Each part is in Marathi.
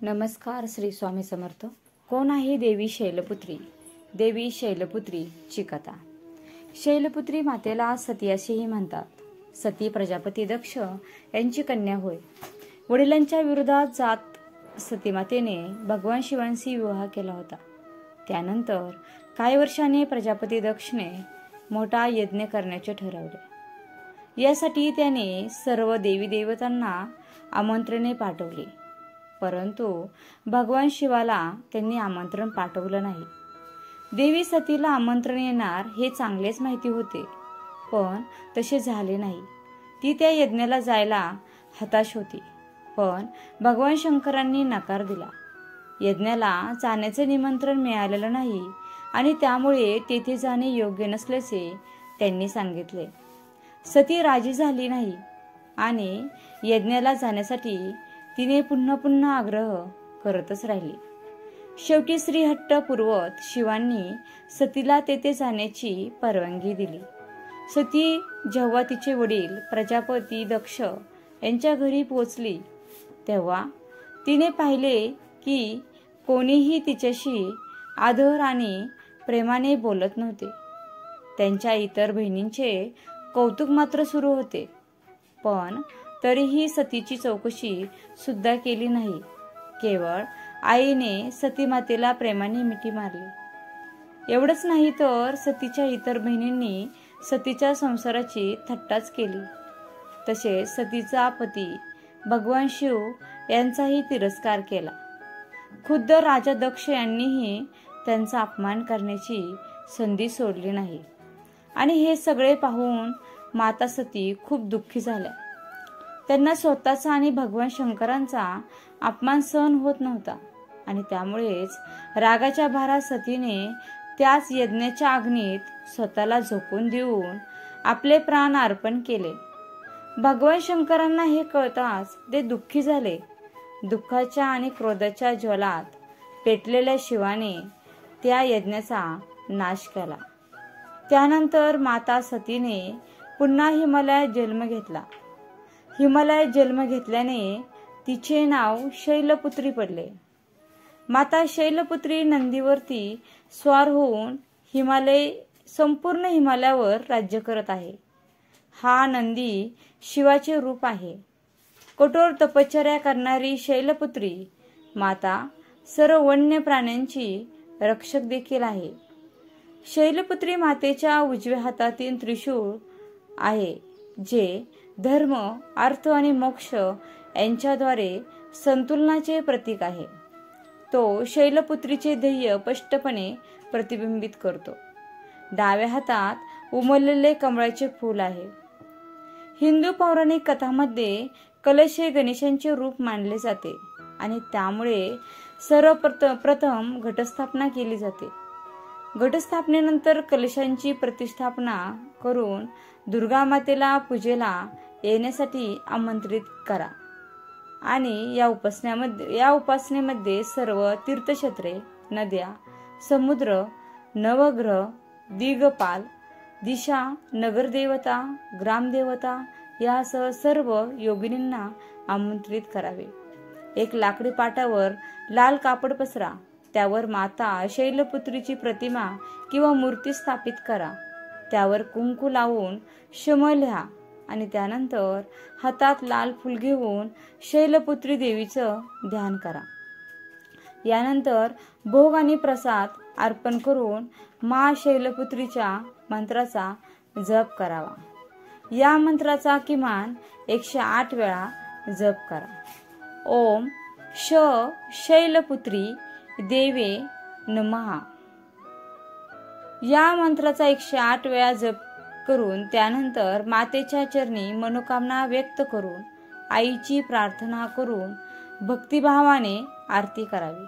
नमस्कार. श्री स्वामी समर्थ. कोण आहे देवी शैलपुत्री? देवी शैलपुत्रीची कथा. शैलपुत्री मातेला सती असेही म्हणतात. सती प्रजापती दक्ष यांची कन्या होय. वडिलांच्या विरोधात जात सती मातेने भगवान शिवांशी विवाह केला होता. त्यानंतर काही वर्षांनी प्रजापती दक्षने मोठा यज्ञ करण्याचे ठरवले. यासाठी त्याने सर्व देवी देवतांना आमंत्रणे पाठवली, परंतु भगवान शिवाला त्यांनी आमंत्रण पाठवलं नाही. देवी सतीला आमंत्रण येणार हे चांगलेच माहिती होते, पण तसे झाले नाही. ती त्या यज्ञाला जायला हताश होती, पण भगवान शंकरांनी नकार दिला. यज्ञाला जाण्याचे निमंत्रण मिळालेलं नाही आणि त्यामुळे तेथे जाणे योग्य नसल्याचे त्यांनी सांगितले. सती राजी झाली नाही आणि यज्ञाला जाण्यासाठी तिने पुन्हा पुन्हा आग्रह करतच राहिली. शेवटी श्रीहट्ट पुरवत शिवांनी सतीला तेथे जाण्याची परवानगी दिली. सती जेव्हा तिचे वडील प्रजापती दक्ष यांच्या घरी पोहोचली तेव्हा तिने पाहिले की कोणीही तिच्याशी आदर आणि प्रेमाने बोलत नव्हते. त्यांच्या इतर बहिणींचे कौतुक मात्र सुरू होते, पण तरीही सतीची चौकशी सुद्धा केली नाही. केवळ आईने सती मातेला प्रेमाने मिठी मारली. एवढंच नाही तर सतीच्या इतर बहिणींनी सतीच्या संसाराची थट्टाच केली. तसेच सतीचा पती भगवान शिव यांचाही तिरस्कार केला. खुद्द राजा दक्ष यांनीही त्यांचा अपमान करण्याची संधी सोडली नाही. आणि हे सगळे पाहून माता सती खूप दुःखी झाल्या. त्यांना स्वतःचा आणि भगवान शंकरांचा अपमान सहन होत नव्हता आणि त्यामुळेच रागाच्या भारात सतीने त्याच यज्ञाच्या अग्नीत स्वतःला झोकून देऊन आपले प्राण अर्पण केले. भगवान शंकरांना हे कळताच ते दुःखी झाले. दुःखाच्या आणि क्रोधाच्या ज्वलात पेटलेल्या शिवाने त्या यज्ञाचा नाश केला. त्यानंतर माता सतीने पुन्हा हिमालयात जन्म घेतला. हिमालयात जन्म घेतल्याने तिचे नाव शैलपुत्री पडले. माता शैलपुत्री नंदीवरती स्वार होऊन संपूर्ण हिमालयावर राज्य करत आहे. हा नंदी शिवाचे रूप आहे. कठोर तपश्चर्या करणारी शैलपुत्री माता सर्व वन्य प्राण्यांची रक्षक देखील आहे. शैलपुत्री मातेच्या उजव्या हातातील त्रिशूळ आहे, जे धर्म, अर्थ आणि मोक्ष यांच्याद्वारे संतुलनाचे प्रतीक आहे. तो शैलपुत्रीचे ध्येय स्पष्टपणे प्रतिबिंबित करतो. डाव्या हातात उमललेले कमळाचे फूल आहे. हिंदू पौराणिक कथांमध्ये कलश हे गणेशांचे रूप मानले जाते आणि त्यामुळे सर्वप्रथम घटस्थापना केली जाते. घटस्थापनेनंतर कलशांची प्रतिष्ठापना करून दुर्गा मातेला पूजेला येण्यासाठी आमंत्रित करा. आणि या उपासनेमध्ये सर्व तीर्थक्षेत्रे, नद्या, समुद्र, नवग्रह, दिग्पाल, दिशा, नगरदेवता, ग्रामदेवता यासह सर्व योगिनींना आमंत्रित करावे. एक लाकडी पाटावर लाल कापड पसरा. त्यावर माता शैलपुत्रीची प्रतिमा किंवा मूर्ती स्थापित करा. त्यावर कुंकू लावून शम लिहा आणि त्यानंतर हातात लाल फूल घेऊन शैलपुत्री देवीचं ध्यान करा. यानंतर भोग आणि प्रसाद अर्पण करून मा शैलपुत्रीच्या मंत्राचा जप करावा. या मंत्राचा किमान 108 वेळा जप करा. ओम शैलपुत्री देवे नमः. या मंत्राचा 108 वेळा जप करून त्यानंतर मातेच्या चरणी मनोकामना व्यक्त करून आईची प्रार्थना करून भक्तिभावाने आरती करावी.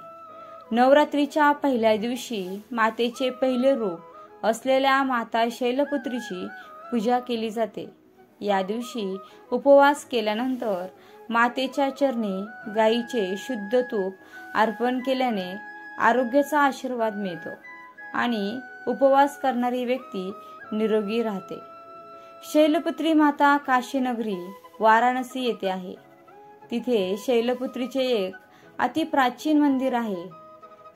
नवरात्रीच्या पहिल्या दिवशी मातेचे पहिले रूप असलेल्या माता शैलपुत्रीची पूजा केली जाते. या दिवशी उपवास केल्यानंतर मातेच्या चरणी गायीचे शुद्ध तूप अर्पण केल्याने आरोग्याचा आशीर्वाद मिळतो आणि उपवास करणारी व्यक्ती निरोगी राहते. शैलपुत्री माता काशी नगरी वाराणसी येथे आहे. तिथे शैलपुत्रीचे एक अति प्राचीन मंदिर आहे.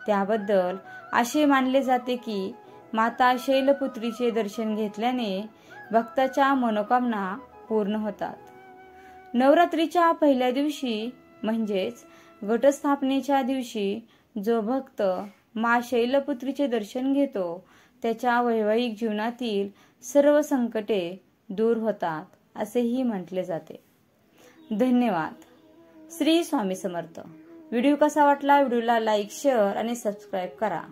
त्याबद्दल असे मानले जाते की माता शैलपुत्रीचे दर्शन घेतल्याने भक्ताच्या मनोकामना पूर्ण होतात. नवरात्रीच्या पहिल्या दिवशी म्हणजेच घटस्थापनेच्या दिवशी जो भक्त मा शैलपुत्रीचे दर्शन घेतो त्याच्या वैवाहिक जीवनातील सर्व संकटे दूर होतात असेही म्हटले जाते. धन्यवाद. श्री स्वामी समर्थ. व्हिडिओ कसा वाटला? व्हिडिओला लाईक, शेअर आणि सबस्क्राईब करा.